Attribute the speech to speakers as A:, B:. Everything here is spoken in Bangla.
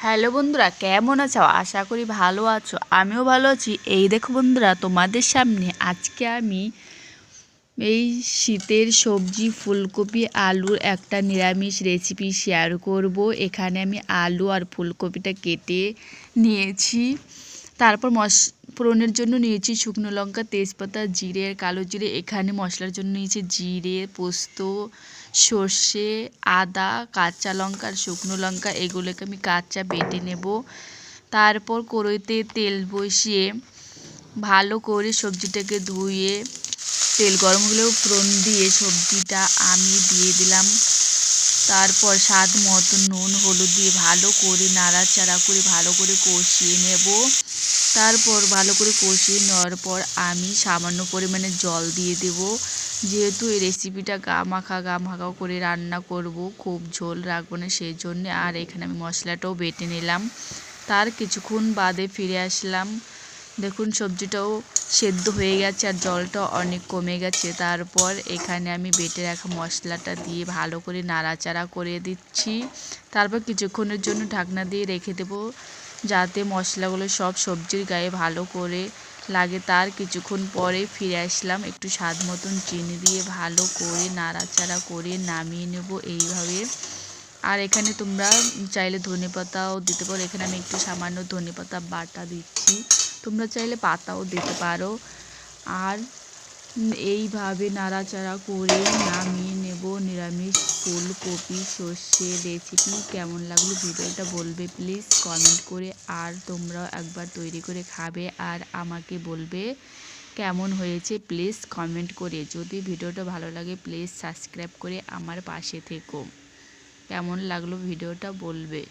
A: হ্যালো বন্ধুরা, কেমন আছো? আশা করি ভালো আছো। আমিও ভালো আছি। এই দেখো বন্ধুরা, তোমাদের সামনে আজকে আমি এই শীতের সবজি ফুলকপি আলুর একটা নিরামিষ রেসিপি শেয়ার করব। এখানে আমি আলু আর ফুলকপিটা কেটে নিয়েছি। তারপর ফোড়নের জন্য নিয়েছি শুকনো লঙ্কা, তেজপাতা, জিরে, কালো জিরে। এখানে মশলার জন্য নিয়েছি জিরে, পোস্ত, সর্ষে, আদা, কাঁচা লঙ্কা আর শুকনো লঙ্কা। এগুলোকে আমি কাঁচা বেটে নেব। তারপর কড়াইতে তেল বসিয়ে ভালো করে সবজিটাকে ধুয়ে তেল গরম হলেও ফোড়ন দিয়ে সবজিটা আমি দিয়ে দিলাম। তারপর স্বাদ মতো নুন হলুদ দিয়ে ভালো করে নাড়াচাড়া করে ভালো করে কষিয়ে নেব। তারপর ভালো করে কষিয়ে নেওয়ার পর আমি সামান্য পরিমাণে জল দিয়ে দেব। যেহেতু এই রেসিপিটা গা মাখা করে রান্না করব, খুব ঝোল রাখবো না, সেই জন্যে। আর এখানে আমি মশলাটাও বেটে নিলাম। তার কিছুক্ষণ বাদে ফিরে আসলাম। দেখুন সবজিটাও সেদ্ধ হয়ে গেছে আর জলটাও অনেক কমে গেছে। তারপর এখানে আমি বেটে রাখা মশলাটা দিয়ে ভালো করে নাড়াচাড়া করে দিচ্ছি। তারপর কিছুক্ষণের জন্য ঢাকনা দিয়ে রেখে দেবো, যাতে মশলাগুলো সব সবজির গায়ে ভালো করে লাগে। তার কিছুক্ষণ পরে ফিরে আসলাম, একটু স্বাদ মতন চিনি দিয়ে ভালো করে নাড়াচাড়া করে নামিয়ে নেব এইভাবে। আর এখানে তোমরা চাইলে ধনেপাতাও দিতে পারো। এখানে আমি একটু সামান্য ধনেপাতা বাটা দিচ্ছি, তোমরা চাইলে পাতাও দিতে পারো। আর এইভাবে নাড়াচাড়া করে নামিয়ে নেব নিরামিষ ফুলকপি সর্ষে রেসিপি। কেমন লাগলো ভিডিওটা বলবে প্লিজ কমেন্ট করে। আর তোমরাও একবার তৈরি করে খাবে আর আমাকে বলবে কেমন হয়েছে প্লিজ কমেন্ট করে। যদি ভিডিওটা ভালো লাগে প্লিজ সাবস্ক্রাইব করে আমার পাশে থেকো। কেমন লাগলো ভিডিওটা বলবে।